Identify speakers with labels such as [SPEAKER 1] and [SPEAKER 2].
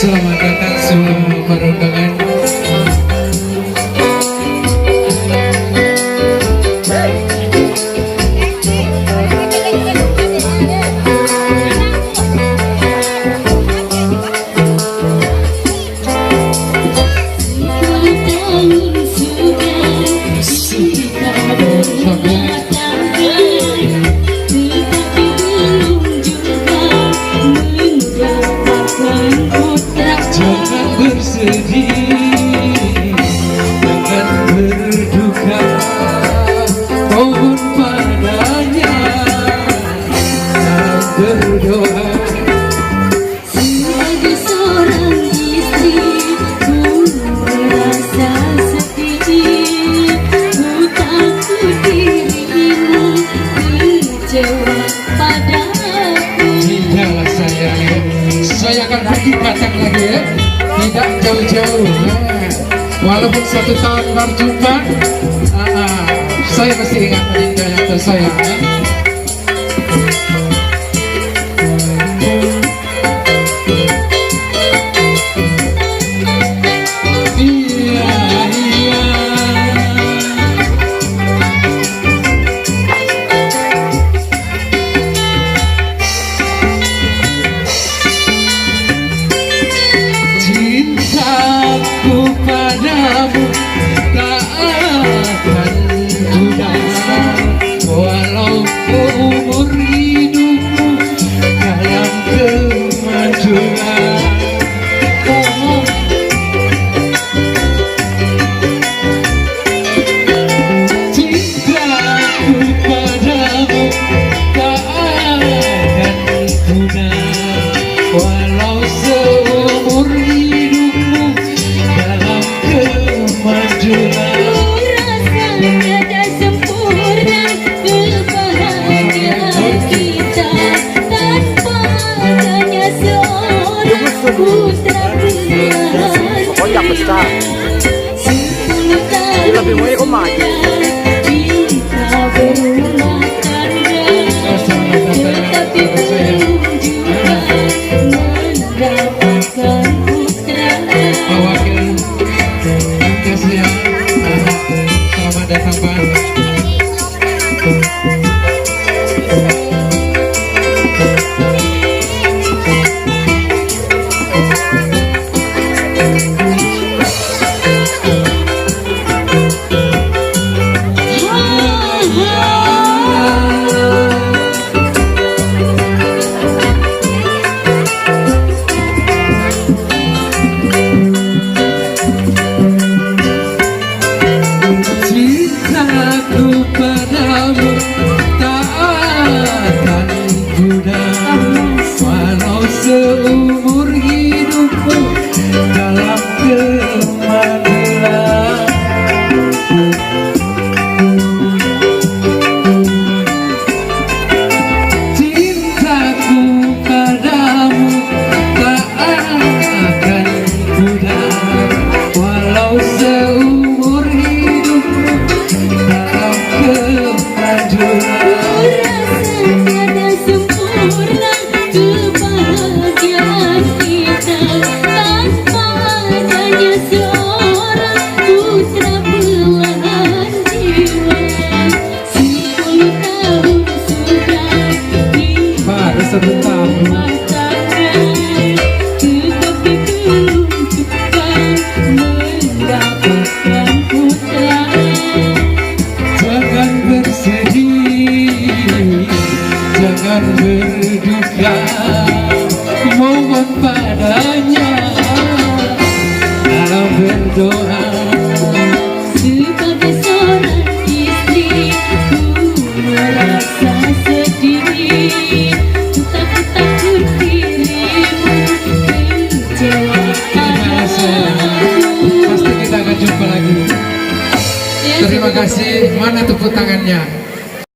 [SPEAKER 1] Selamat datang semua para undangan. Jangan bersedih, jangan berduka, mohon padanya dan berdoa.
[SPEAKER 2] Sebagai seorang istri, ku merasa sedih. Ku takut dirimu kecewa padaku.
[SPEAKER 1] Tidaklah sayang, saya akan pergi datang lagi ya. Tidak jauh-jauh, walaupun 1 tahun baru jumpa, saya masih ingat Dinda yang tersayang ya. Cintaku padamu tak akan pudar, walau umur hidupmu dalam kemajuan. Cintaku padamu tak akan pudar, walau seumur hidupmu dalam kemajuan.
[SPEAKER 2] Tiada sempurna kebahagiaan kita tanpa adanya seorang putra pilihan.
[SPEAKER 3] Pokoknya besar.
[SPEAKER 2] 10 tahun
[SPEAKER 3] Lebih baik kok maju.
[SPEAKER 2] kita berumah tangga, tetapi belum juga mendapatkan putra.
[SPEAKER 1] Wakil kasih ya. Selamat datang Pak. Cintaku padamu tak akan pudar, walau seumur hidupku dalam kemajuan. Cintaku padamu tak akan pudar, walau seumur hidupku dalam kemajuan.
[SPEAKER 2] Tiada sempurna kebahagiaan kita tanpa adanya seorang putra belahan jiwa. 10 tahun sudah
[SPEAKER 1] Baru 1 tahun.
[SPEAKER 2] berumah tangga, tetapi belum juga mendapatkan putra.
[SPEAKER 1] Jangan bersedih, jangan berduka, mohon padanya dalam berdoa.
[SPEAKER 2] Sebagai seorang istri, ku merasa sedih. Ku takut dirimu kecewa
[SPEAKER 1] Tidaklah sayang,
[SPEAKER 2] padaku.
[SPEAKER 1] pasti kita akan jumpa lagi. Terima kasih. Mana tepuk tangannya?